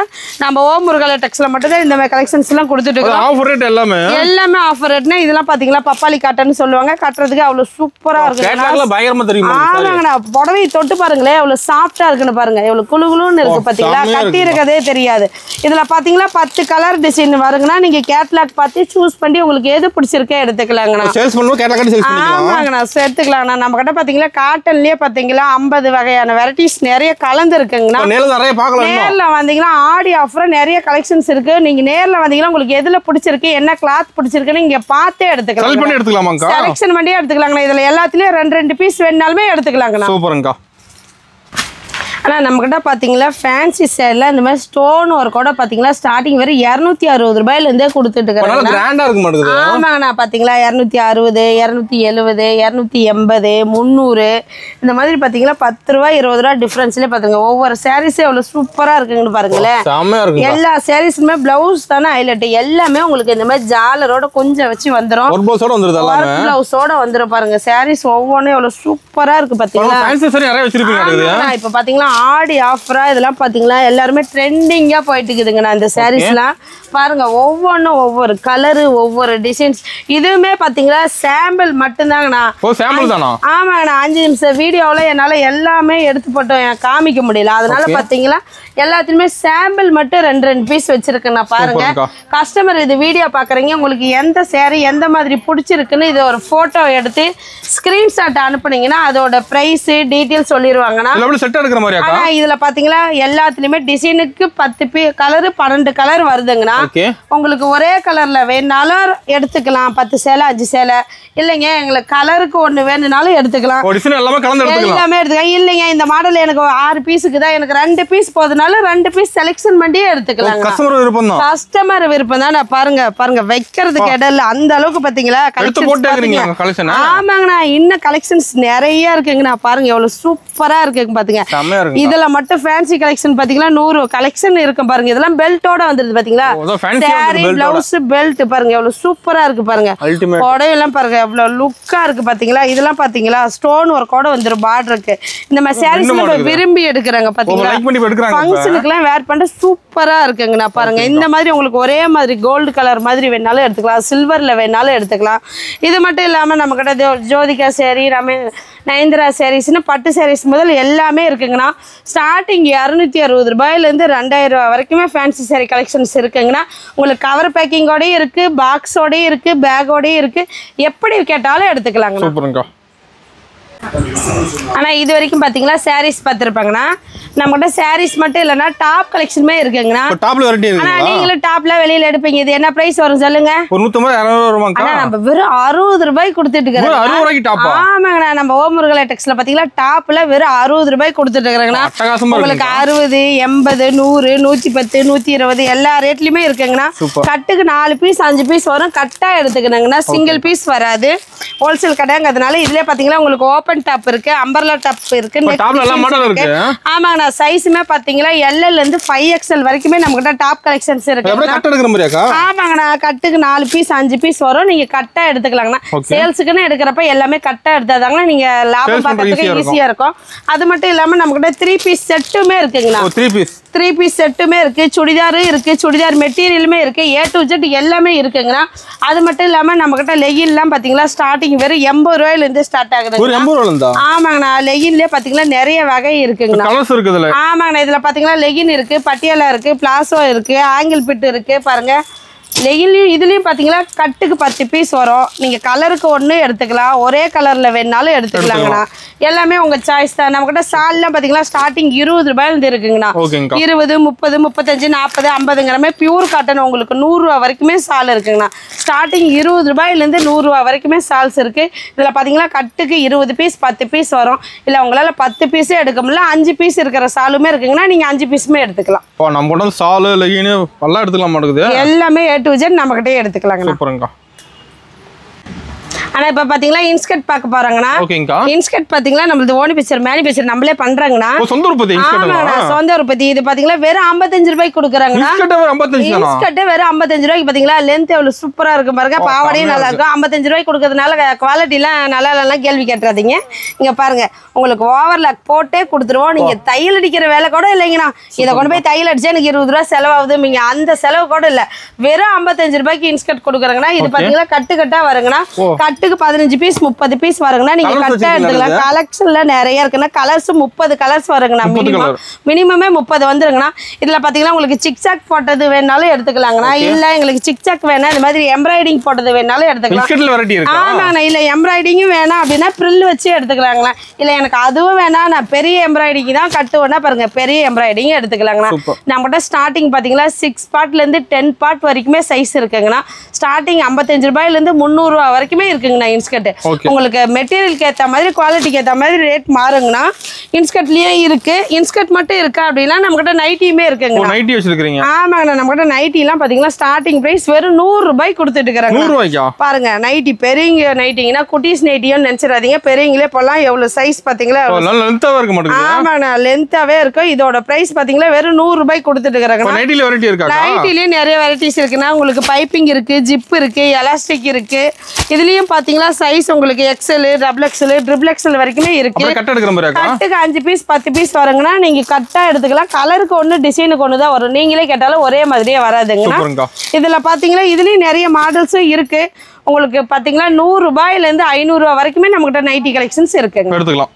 நம்ம ஓமுருகலை டெக்ஸ்ல மட்டும் தான் இந்த மாதிரி கலெக்ஷன்ஸ் எல்லாம் கொடுத்துட்டு இருக்கோம் ஆஃபர் ரேட் எல்லாமே ஆஃபர் ரேட்னா இதெல்லாம் பாத்தீங்களா பப்பாளி காட்டன் சொல்லுவாங்க கட்டுறதுக்கு அவ்வளவு சூப்பரா இருக்கு ஆமாங்கண்ணா புடவை தொட்டு பாருங்களேன் எவ்வளவு சாஃப்டா இருக்குன்னு பாருங்க எவ்வளவு குளுகுளுன்னு இருக்கு பாத்தீங்களா கட்டி இருக்கதே தெரியாது இதுல பாத்தீங்களா 10 கலர் டிசைன் வருங்கண்ணா நீங்க கேட்லாக் பார்த்து சூஸ் பண்ணி உங்களுக்கு எது பிடிச்சிருக்கே எடுத்துக்கலாங்கண்ணா ஆமாங்கண்ணா எடுத்துக்கலாங்கண்ணா நம்ம கிட்ட பாத்தீங்களா காட்டன்லயே பாத்தீங்களா 50 வகையான வெரைட்டிஸ் நிறைய கலந்து இருக்குங்கண்ணா நேர்ல வந்தீங்கன்னா ஆடி ஆஃபர் நிறைய கலெக்ஷன்ஸ் இருக்கு நீங்க நேர்ல வந்தீங்கன்னா உங்களுக்கு எதுல பிடிச்சிருக்கு என்ன கிளாத் பிடிச்சிருக்குன்னு இங்க பார்த்தே எடுத்துக்கலாம் செலக்ஷன் பண்ணி எடுத்துக்கலாங்கண்ணா இதுல எல்லாத்துலயும் 2 பீஸ் வேணாலுமே எடுத்துக்கலாங்கண்ணா ஆனால் நம்மக்கிட்ட பார்த்தீங்களா ஃபேன்சி சேரில் இந்த மாதிரி ஸ்டோன் ஒர்க்கோட பார்த்தீங்களா ஸ்டார்டிங் வரை 260 ரூபாயிலேருந்தே கொடுத்துட்டு இருக்கிறாங்க. ஆமாங்கண்ணா பார்த்தீங்களா 260, 270, 280, 300 இந்த மாதிரி பார்த்தீங்களா 10 ரூபா 20 ரூபா டிஃப்ரென்ஸ்லேயே பார்த்துங்க. ஒவ்வொரு சாரீஸும் எவ்வளோ சூப்பராக இருக்குங்கன்னு பாருங்களேன். எல்லா சாரீஸுமே பிளவுஸ் தானே ஹைலைட். எல்லாமே உங்களுக்கு இந்த மாதிரி ஜாலரோட கொஞ்சம் வச்சு வந்துடும். பிளவுஸோட வந்துடும் பாருங்க. சாரீஸ் ஒவ்வொன்றும் எவ்வளோ சூப்பராக இருக்கு பார்த்தீங்களா. இப்போ பார்த்தீங்களா ஆடி ஆஃபரா இதெல்லாம் பார்த்தீங்களா எல்லாருமே ட்ரெண்டிங்காக போயிட்டு இருக்குதுங்கண்ணா. இந்த சாரீஸ்லாம் பாருங்க ஒவ்வொன்றும் ஒவ்வொரு கலரு ஒவ்வொரு டிசைன்ஸ். இதுவுமே பார்த்தீங்களா சாம்பிள் மட்டும்தாங்கண்ணா. ஆமாங்கண்ணா 5 நிமிஷம் வீடியோவில் என்னால் எல்லாமே எடுத்து போட்டு காமிக்க முடியல. அதனால பார்த்தீங்களா எல்லாத்துலேயுமே சாம்பிள் மட்டும் 2 பீஸ் வச்சிருக்கேண்ணா. பாருங்க கஸ்டமர் இது வீடியோ பார்க்குறீங்க, உங்களுக்கு எந்த சேரீ எந்த மாதிரி பிடிச்சிருக்குன்னு இது ஒரு ஃபோட்டோ எடுத்து ஸ்க்ரீன்ஷாட் அனுப்புனீங்கன்னா அதோட ப்ரைஸ் டீட்டெயில் சொல்லிடுவாங்கண்ணா. ஆனால் இதில் பார்த்தீங்களா எல்லாத்துலேயுமே டிசைனுக்கு 10 கலரு 12 கலர் வருதுங்கண்ணா. உங்களுக்கு ஒரே கலர்ல வேணுனாலும் எடுத்துக்கலாம். 10 சேலை 5 சேலை இல்லைங்க எங்களுக்கு கலருக்கு ஒண்ணு வேணும்னாலும் எடுத்துக்கலாம். எல்லாமே எடுத்துக்கலாம். இல்லைங்க இந்த மாடல் எனக்கு 6 பீஸுக்கு தான் எனக்கு 2 பீஸ் போதுனாலும் 2 பீஸ் செலக்ஷன் பண்ணியே எடுத்துக்கலாம். கஸ்டமர் விருப்பம் தான். பாருங்க பாருங்க வைக்கிறதுக்கு இடல அந்த அளவுக்கு பாத்தீங்களா கலெக்ஷன். ஆமாங்கண்ணா இன்னும் கலெக்ஷன்ஸ் நிறைய இருக்குங்கண்ணா. பாருங்க எவ்வளவு சூப்பரா இருக்குங்க பாத்தீங்க. இதுல மட்டும் ஃபேன்சி கலெக்ஷன் பாத்தீங்களா 100 கலெக்ஷன் இருக்கும் பாருங்க. இதெல்லாம் பெல்ட்டோட வந்துருது பாத்தீங்களா. சாரி பிளவுஸ் பெல்ட் பாருங்க எவ்வளவு சூப்பரா இருக்கு பாருங்க. புடவைலாம் பாருங்க எவ்வளவு லுக்கா இருக்கு பாத்தீங்களா. இதெல்லாம் பாத்தீங்களா ஸ்டோன் ஒர்க்கோட வந்துரும் பார்டருக்கு. இந்த மாதிரி சாரீஸ் விரும்பி எடுக்கிறாங்க பாத்தீங்களா. ஃபங்க்ஷனுக்குலாம் வேர் பண்ண சூப்பரா இருக்குங்கண்ணா. பாருங்க இந்த மாதிரி உங்களுக்கு ஒரே மாதிரி கோல்டு கலர் மாதிரி வேணாலும் எடுத்துக்கலாம், சில்வர்ல வேணாலும் எடுத்துக்கலாம். இது மட்டும் இல்லாம நம்ம கிட்ட ஜோதிகா சேரி நயன்தரா சாரீஸ்னு பட்டு சாரீஸ் முதல் எல்லாமே இருக்குங்கண்ணா. ஸ்டார்டிங் 260 ரூபாயிலேருந்து 2000 ரூபா வரைக்குமே ஃபேன்சி சாரீ கலெக்ஷன்ஸ் இருக்குங்கண்ணா. உங்களுக்கு கவர் பேக்கிங்கோடய இருக்குது, பாக்ஸோடய இருக்குது, பேக்கோடய இருக்குது. எப்படி கேட்டாலும் எடுத்துக்கலாங்கண்ணா. ஆனால் இது வரைக்கும் பார்த்தீங்களா சாரீஸ் பார்த்துருப்பாங்கண்ணா. நம்மகிட்ட சாரீஸ் மட்டும் இல்லைன்னா டாப் கலெக்ஷனுமே இருக்குங்கண்ணா. ஆனால் நீங்களும் டாப்ல வெளியில் எடுப்பீங்க. இது என்ன ப்ரைஸ் வரும் சொல்லுங்க? ஆனால் நம்ம வெறும் 60 ரூபாய்க்கு கொடுத்துட்டு இருக்கிறோம். ஆமாங்கண்ணா நம்ம ஓமுருகலை டெக்ஸ்ல பார்த்தீங்களா டாப்ல வெறும் 60 ரூபாய்க்கு கொடுத்துட்டு இருக்கிறாங்கண்ணா. உங்களுக்கு 60, 80, 100, 110, 120 எல்லா ரேட்லையுமே இருக்குங்கண்ணா. கட்டுக்கு 4 பீஸ் 5 பீஸ் வரும். கட்டாக எடுத்துக்கணுங்கண்ணா. சிங்கிள் பீஸ் வராது. ஹோல்சேல் கடைங்கிறதுனால இதுலேயே பார்த்தீங்கன்னா உங்களுக்கு ஓப்பன் டாப் இருக்கு, அம்பர்லா டாப் இருக்கு. ஆமாங்கண்ணா சைஸுமே பாத்தீங்களா LL இருந்து 5XL வரைக்குமே நம்மகிட்ட டாப் கலெக்ஷன்ஸ் இருக்கு. ஆமாங்கண்ணா கட்டுக்கு 4 பீஸ் 5 பீஸ் வரும். நீங்க கட்டா எடுத்துக்கலாங்கண்ணா. சேல்ஸுக்குன்னு எடுக்கிறப்ப எல்லாமே கட்டா எடுத்தாதாங்கண்ணா நீங்க லாபம் பார்க்கறதுக்கு ஈஸியா இருக்கும். அது மட்டும் இல்லாம நம்மகிட்ட 3 பீஸ் செட்டுமே இருக்குங்கண்ணா. 3 பீஸ் செட்டுமே இருக்கு, சுடிதாரும் இருக்கு, சுடிதார் மெட்டீரியலுமே இருக்கு, A to Z எல்லாமே இருக்குங்கண்ணா. அது மட்டும் இல்லாம நம்மகிட்ட லெகின்லாம் பாத்தீங்களா ஸ்டார்டிங் வெறும் 80 ரூபாயில இருந்து ஸ்டார்ட் ஆகுது. ஆமாங்கண்ணா லெகின்லயே பாத்தீங்கன்னா நிறைய வகை இருக்குங்கண்ணா. ஆமாங்கண்ணா இதுல பாத்தீங்கன்னா லெகின் இருக்கு, பட்டியாலா இருக்கு, பிளாசோ இருக்கு, ஆங்கிள் பிட் இருக்கு. பாருங்க லெகின்லயும் இதுலயும் பாத்தீங்கன்னா கட்டுக்கு 10 பீஸ் வரும். நீங்க கலருக்கு ஒண்ணு எடுத்துக்கலாம், ஒரே கலர்ல வேணாலும் எடுத்துக்கலாங்கண்ணா. எல்லாமே உங்க சாய்ஸ் தான். நம்ம கிட்ட சால்லாம் பாத்தீங்கன்னா ஸ்டார்டிங் 20 ரூபாயில இருந்து இருக்குங்கண்ணா. 20, 30, 35, 40, 50ங்கிற மாதிரி பியூர் காட்டன் உங்களுக்கு 100 ரூபா வரைக்குமே சால் இருக்குங்கண்ணா. ஸ்டார்டிங் 20 ரூபாயில இருந்து 100 ரூபா வரைக்குமே சால்ஸ் இருக்கு. இதுல பாத்தீங்கன்னா கட்டுக்கு 20 பீஸ் 10 பீஸ் வரும். இல்ல உங்களால 10 பீஸே எடுக்க முடியல 5 பீஸ் இருக்கிற சாலுமே இருக்குங்கன்னா நீங்க 5 பீஸுமே எடுத்துக்கலாம். நம்ம சாலு லெகின் எல்லாம் எடுத்துக்கலாம் மாட்டேங்குது. எல்லாமே A to Z நம்ம கிட்டே எடுத்துக்கலாங்கண்ணா. ஆனா இப்ப பாத்தீங்களா இன்ஸ்கர்ட் பார்க்க போறாங்கண்ணா. இன்ஸ்கர்ட் பாத்தீங்களா நம்மளது ஓனி பிக்சர் மேனி பிக்சர் நம்மளே பண்றாங்கண்ணா. சொந்த உற்பத்தி சொந்த உற்பத்தி. இது பாத்தீங்களா வெறும் 55 ரூபாய்க்கு கொடுக்குறாங்கண்ணா. இன்ஸ்கர்ட் வெறும் 55 ரூபாய்க்கு பாத்தீங்களா லென்த் எவ்வளவு சூப்பரா இருக்கும் பாருங்க. பாவாடையும் நல்லா இருக்கும். 55 ரூபாய்க்கு கொடுக்கறதுனால குவாலிட்டி எல்லாம் நல்லா இல்லைன்னா கேள்வி கேட்டுறாதீங்க. இங்க பாருங்க உங்களுக்கு ஓவர்லாக் போட்டே கொடுத்துருவோம். நீங்க தையல் அடிக்கிற வேலை கூட இல்லைங்கண்ணா. இதை கொண்டு போய் தையல் அடிச்சா எனக்கு 20 ரூபா செலவாகுது. நீங்க அந்த செலவு கூட இல்ல. வெறும் 55 ரூபாய்க்கு இன்ஸ்கர்ட் கொடுக்குறாங்கண்ணா. இது பாத்தீங்களா கட்டு கட்டா வருங்கண்ணா. கட்டுக்கு 15 பீஸ் 30 பீஸ் வருங்கண்ணா. நீங்க கட்டா எடுத்துக்கலாம். கலெக்ஷன்ல நிறைய இருக்குன்னா கலர்ஸ் 30 கலர்ஸ் வருங்கண்ணா. மினிமமே 30 வந்துருங்கண்ணா. இதுல பாத்தீங்கன்னா உங்களுக்கு சிக்சாக் போட்டது வேணாலும் எடுத்துக்கலாங்கண்ணா. இல்ல எங்களுக்கு சிக்சாக் வேணா இந்த மாதிரி எம்ப்ராய்டிங் போட்டது வேணாலும் எடுத்துக்கலாம். ஆமாங்கண்ணா. இல்ல எம்ப்ராய்டிங்கும் வேணாம் அப்படின்னா ப்ரில் வச்சு எடுத்துக்கலாங்கண்ணா. இல்ல எனக்கு அதுவும் வேணா நான் பெரிய எம்ப்ராய்டிங் தான் கட்டுவேன்னா பாருங்க பெரிய எம்ப்ராய்டிங் எடுத்துக்கலாங்கண்ணா. நம்மகிட்ட ஸ்டார்டிங் பாத்தீங்கன்னா 6 பார்ட்ல இருந்து 10 பார்ட் வரைக்குமே சைஸ் இருக்குங்கண்ணா. ஸ்டார்டிங் 55 ரூபாயில இருந்து 300 ரூபா வரைக்குமே இருக்குங்க. இருக்குங்கண்ணா இன்ஸ்கர்ட். உங்களுக்கு மெட்டீரியலுக்கு ஏற்ற மாதிரி குவாலிட்டிக்கு ஏற்ற மாதிரி ரேட் மாறுங்கண்ணா. இன்ஸ்கர்ட்லயே இருக்கு. இன்ஸ்கர்ட் மட்டும் இருக்கா அப்படின்னா நம்மகிட்ட நைட்டியுமே இருக்குங்க. நைட்டி வச்சிருக்கீங்க? ஆமாங்கண்ணா, நம்மகிட்ட நைட்டிலாம் பாத்தீங்கன்னா ஸ்டார்டிங் பிரைஸ் வெறும் 100 ரூபாய் கொடுத்துட்டு இருக்காங்க. 100 ரூபாய்க்கா? பாருங்க நைட்டி பெரியங்க நைட்டிங்கன்னா குட்டீஸ் நைட்டியும் நினைச்சிடாதீங்க, பெரியங்களே போலாம். எவ்வளவு சைஸ் பாத்தீங்களா? லென்த்தாவே இருக்க மாட்டேங்குது. ஆமாண்ணா, லென்த்தாவே இருக்கும். இதோட பிரைஸ் பாத்தீங்களா வெறும் 100 ரூபாய் கொடுத்துட்டு இருக்காங்க. நைட்டில வெரைட்டி இருக்கா? நைட்டிலயே நிறைய வெரைட்டிஸ் இருக்குன்னா உங்களுக்கு பைப்பிங் இருக்கு, ஜிப் இருக்கு, எலாஸ்டிக் இருக்கு. இதுலயும் பாத்தீங்களா சைஸ் உங்களுக்கு XL, double XL, triple XL வரைக்குமே இருக்கு. கட் எடுக்கிற மாதிரி இருக்கா? கட்டுக்கு 5 பீஸ் 10 பீஸ் வருங்கன்னா நீங்க கட்டா எடுத்துக்கலாம். கலருக்கு ஒண்ணு டிசைனுக்கு ஒண்ணு தான் வரும். நீங்களே கேட்டாலும் ஒரே மாதிரியே வராதுங்க. இதுல பாத்தீங்களா இதுலயும் நிறைய மாடல்ஸும் இருக்கு. உங்களுக்கு பாத்தீங்களா 100 ரூபாயில இருந்து 500 ரூபாய் வரைக்குமே நம்மகிட்ட நைட்டி கலெக்ஷன்ஸ் இருக்குங்க. எடுத்துக்கலாம்.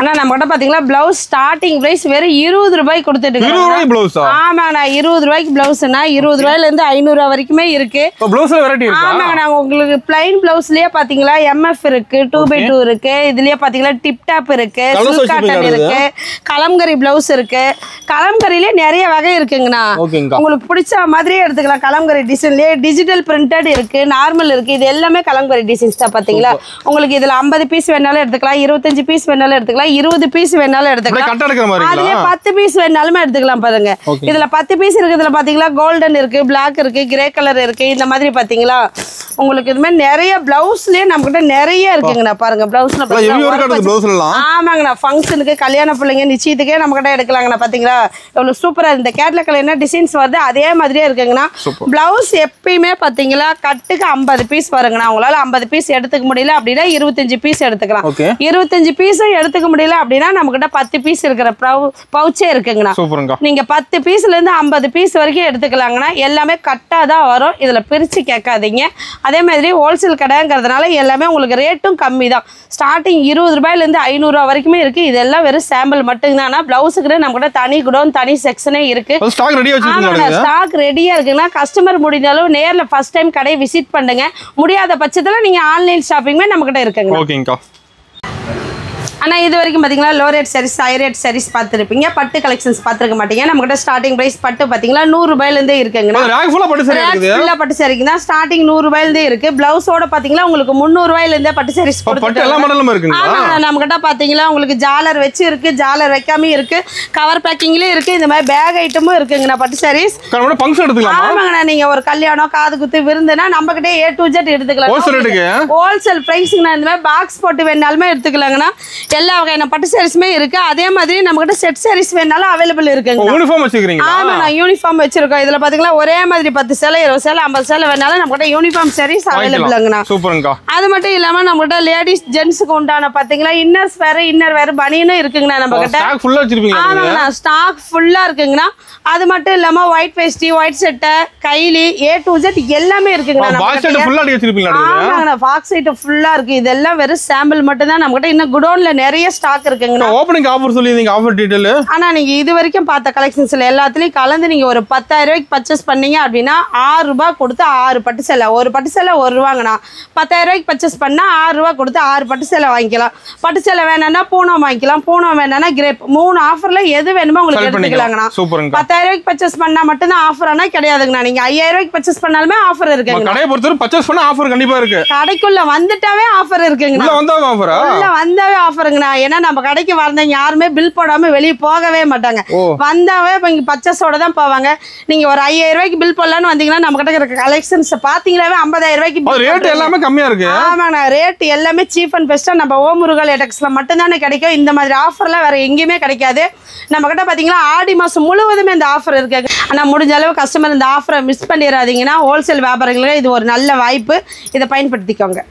ஆனா நம்மகிட்ட பாத்தீங்களா பிளவுஸ் ஸ்டார்டிங் பிரைஸ் வெறும் 20 ரூபாய் கொடுத்துட்டு இருக்காங்க. ஆமாண்ணா, 20 ரூபாய்க்கு பிளவுஸ்னா 20 ரூபாயில இருந்து 500 ரூபாய் வரைக்குமே இருக்கு. ஆமாங்கண்ணா, உங்களுக்கு பிளைன் பிளவுஸ்லயே பாத்தீங்களா எம்எஃப் இருக்கு, 2x2 இருக்கு. இதுலயே பாத்தீங்களா டிப் டாப் இருக்கு, சில்க் காட்டன் இருக்கு, கலம்கரி பிளவுஸ் இருக்கு. கலம்கரியிலே நிறைய வகை இருக்குங்கண்ணா. உங்களுக்கு பிடிச்ச மாதிரியே எடுத்துக்கலாம். கலம்கரி டிசைன்லயே டிஜிட்டல் பிரிண்டட் இருக்கு, நார்மல் இருக்கு. இது எல்லாமே கலம்கரி டிசைன்ஸ் தான் பாத்தீங்களா. உங்களுக்கு இதுல 50 பீஸ் வேணாலும் எடுத்துக்கலாம், 25 பீஸ் வேணாலும் எடுத்துக்கலாம், 20 பீஸ் வேணாலும் எடுத்துக்கலாம். அதுல 10 பீஸ் வேணாலும் எடுத்துக்கலாம். பாருங்க இதுல 10 பீஸ் இருக்கு. இதுல பாத்தீங்களா கோல்டன் இருக்கு, பிளாக் இருக்கு, கிரே கலர் இருக்கு. இந்த மாதிரி பாத்தீங்களா உங்களுக்கு இது மாதிரி நிறைய பிளவுஸ்லயே நம்மகிட்ட நிறைய இருக்குங்கண்ணா. பாருங்க பிளவுஸ்ல ஆமாங்கண்ணா, ஃபங்க்ஷனுக்கு, கல்யாண பிள்ளைங்க, நிச்சயத்துக்கே நம்ம கிட்ட எடுக்கலாங்கண்ணா. பாத்தீங்களா எவ்வளவு சூப்பரா இந்த கேட்லாக்ல என்ன டிசைன்ஸ் வருது அதே மாதிரியே இருக்குங்கண்ணா. பிளவுஸ் எப்பயுமே பாத்தீங்களா கட்டுக்கு 50 பீஸ் வருங்கண்ணா. உங்களால 50 பீஸ் எடுத்துக்க முடியல அப்படின்னா 25 பீஸ் எடுத்துக்கலாம். 25 பீஸும் எடுத்துக்க முடியல அப்படின்னா நம்ம கிட்ட 10 பீஸ் இருக்கிற பவுச்சே இருக்குங்கண்ணா. நீங்க 10 பீஸ்ல இருந்து 50 பீஸ் வரைக்கும் எடுத்துக்கலாங்கண்ணா. எல்லாமே கட்டா தான் வரும். இதுல பிரிச்சு கேட்காதீங்க. அதே மாதிரி ஹோல்சேல் கடைங்கிறதுனால எல்லாமே உங்களுக்கு ரேட்டும் கம்மி தான். ஸ்டார்டிங் 20 ரூபாயில இருந்து 500 ரூபாய் வரைக்குமே இருக்கு. இதெல்லாம் வெறும் சாம்பிள் மட்டும் தான். பிளவுஸுக்கு நம்ம கிட்ட தனி குடோன், தனி செக்ஷனே இருக்கு. ஸ்டாக் ரெடியா இருக்குன்னா கஸ்டமர் முடிஞ்சாலும் நேர்ல ஃபர்ஸ்ட் டைம் கடையை விசிட் பண்ணுங்க. முடியாத பட்சத்துல நீங்க ஆன்லைன் ஷாப்பிங்மே நம்ம கிட்ட இருக்குங்க. ஆனா இது வரைக்கும் பாத்தீங்களா low rate sarees, high rate sarees பார்த்துருப்பீங்க. பட்டு கலெக்ஷன்ஸ் பார்த்துருக்க மாட்டீங்க. நம்ம கிட்ட ஸ்டார்டிங் பிரைஸ் பட்டு பாத்தீங்களா 100 ரூபாயில இருந்தே இருக்குங்க. பட்டு சாரிக்கு தான் ஸ்டார்டிங் 100 ரூபாயில இருந்தே இருக்கு. பிளவுஸோட பாத்தீங்களா உங்களுக்கு 300 ரூபாயில இருந்தே பட்டு சாரீஸ் நம்ம கிட்ட பாத்தீங்களா உங்களுக்கு ஜாலர் வச்சு இருக்கு, ஜாலர் வைக்காம இருக்கு, கவர் பேக்கிங்லயே இருக்கு. இந்த மாதிரி பேக் ஐட்டமும் இருக்குங்கண்ணா பட்டு சாரீஸ். ஆமாங்கண்ணா, நீங்க ஒரு கல்யாணம், காது குத்து, விருந்துனா நம்ம கிட்டே A to Z எடுத்துக்கலாம். ஹோல்சேல் பிரைஸ்ங்கண்ணா. இந்த மாதிரி பாக்ஸ் போட்டு வேணாலுமே எடுத்துக்கலாங்கண்ணா. எல்லா வகையான பட்டு சாரீஸ்மே இருக்கு. அதே மாதிரி நம்ம கிட்ட செட் சாரீஸ் வேணாலும் அவைலபிள் இருக்குங்க. யூனிஃபார்ம் வச்சிருக்கீங்களா? ஆமா, நான் யூனிஃபார்ம் வச்சிருக்கோம். இதுல பாத்தீங்களா ஒரே மாதிரி 10 சேலை, 20 சேலை, 50 சேலை வேணாலும் நம்ம கிட்ட யூனிஃபார்ம் சாரீஸ் அவைலபிள்ங்கண்ணா. சூப்பர்ங்கா. அது மட்டும் இல்லாம நம்ம கிட்ட லேடிஸ் ஜென்ட்ஸ்க்கு உண்டான பாத்தீங்களா இன்னர்ஸ் வேற, இன்னர் வேற பனியனும் இருக்குங்கண்ணா. நம்ம கிட்ட ஸ்டாக் ஃபுல்லா வச்சிருப்பீங்க. ஆமாங்கண்ணா, ஸ்டாக் ஃபுல்லா இருக்குங்கண்ணா. அது மட்டும் இல்லாம ஒயிட் வேஷ்டி, ஒயிட் சட்டை, கைலி, A to Z எல்லாமே இருக்குங்கண்ணா. பாக்ஸ் ஐட்டம் ஃபுல்லா வச்சிருப்பீங்களா? ஆமாங்கண்ணா, பாக்ஸ் ஐட்டம் ஃபுல்லா இருக்கு. இதெல்லாம் வெறும் சாம்பிள் மட்டும் தான். நம்ம கிட்ட இன்னும் குடோன்ல நிறைய ஸ்டாக் இருக்குங்கண்ணா. ஓபனிங் ஆஃபர் சொல்லிருந்தீங்க, ஆஃபர் டீடைல். ஆனா நீங்க இது வரைக்கும் பார்த்த கலெக்ஷன்ஸ்ல எல்லாத்துலயும் கலந்து நீங்க ஒரு 10,000 ரூபாய்க்கு பர்ச்சேஸ் பண்ணீங்க அப்படின்னா 6 ரூபாய் கொடுத்து 6 பட்டு சேலை, ஒரு பட்டு சேலை 1 ரூபாங்கண்ணா. 10,000 ரூபாய்க்கு பர்ச்சேஸ் பண்ணா 6 ரூபாய் கொடுத்து 6 பட்டு சேலை வாங்கிக்கலாம். பட்டு சேலை வேணாம்னா பூனம் வாங்கிக்கலாம், பூனம் வேணாம்னா கிரேப். 3 ஆஃபர்ல எது வேணுமோ உங்களுக்கு எடுத்துக்கலாங்கண்ணா. 10,000 ரூபாய்க்கு பர்ச்சேஸ் பண்ணா மட்டும் தான் ஆஃபர், ஆனா கிடையாதுங்கண்ணா. நீங்க 5,000 ரூபாய்க்கு பர்ச்சேஸ் பண்ணாலுமே ஆஃபர் இருக்குங்க. கடையை பொறுத்தவரை பர்ச்சேஸ் பண்ணா ஆஃபர் கண்டிப்பா இருக்கு. கடைக்குள்ள வந்துட்டாவே ஆஃபர் இருக்குங்க. வந்தாவே ஆஃபருங்கண்ணா. ஏன்னா நம்ம கடைக்கு வந்தவங்க யாருமே பில் போடாம வெளியே போகவே மாட்டாங்க. வந்தாவே இப்ப இங்க பர்ச்சேஸோட தான் போவாங்க. நீங்க ஒரு 5,000 ரூபாய்க்கு பில் போடலான்னு வந்தீங்கன்னா நம்ம கிட்ட இருக்க கலெக்ஷன்ஸ் பாத்தீங்கன்னாவே 50,000 ரூபாய்க்கு ரேட் எல்லாமே கம்மியா இருக்கு. ஆமாண்ணா, ரேட் எல்லாமே சீப் அண்ட் பெஸ்டா நம்ம ஓமுருகல் எடெக்ஸ்ல மட்டும் தானே கிடைக்கும். இந்த மாதிரி ஆஃபர்லாம் வேற எங்கேயுமே கிடைக்காது. நம்ம கிட்ட பாத்தீங்கன்னா ஆடி மாசம் முழுவதுமே இந்த ஆஃபர் இருக்கு. ஆனா முடிஞ்ச அளவு கஸ்டமர் இந்த ஆஃபரை மிஸ் பண்ணிடாதீங்கன்னா ஹோல்சேல் வியாபாரிகளுக்கு இது ஒரு நல்ல வாய்ப்பு. இதை பயன்படுத்திக்கோங்க.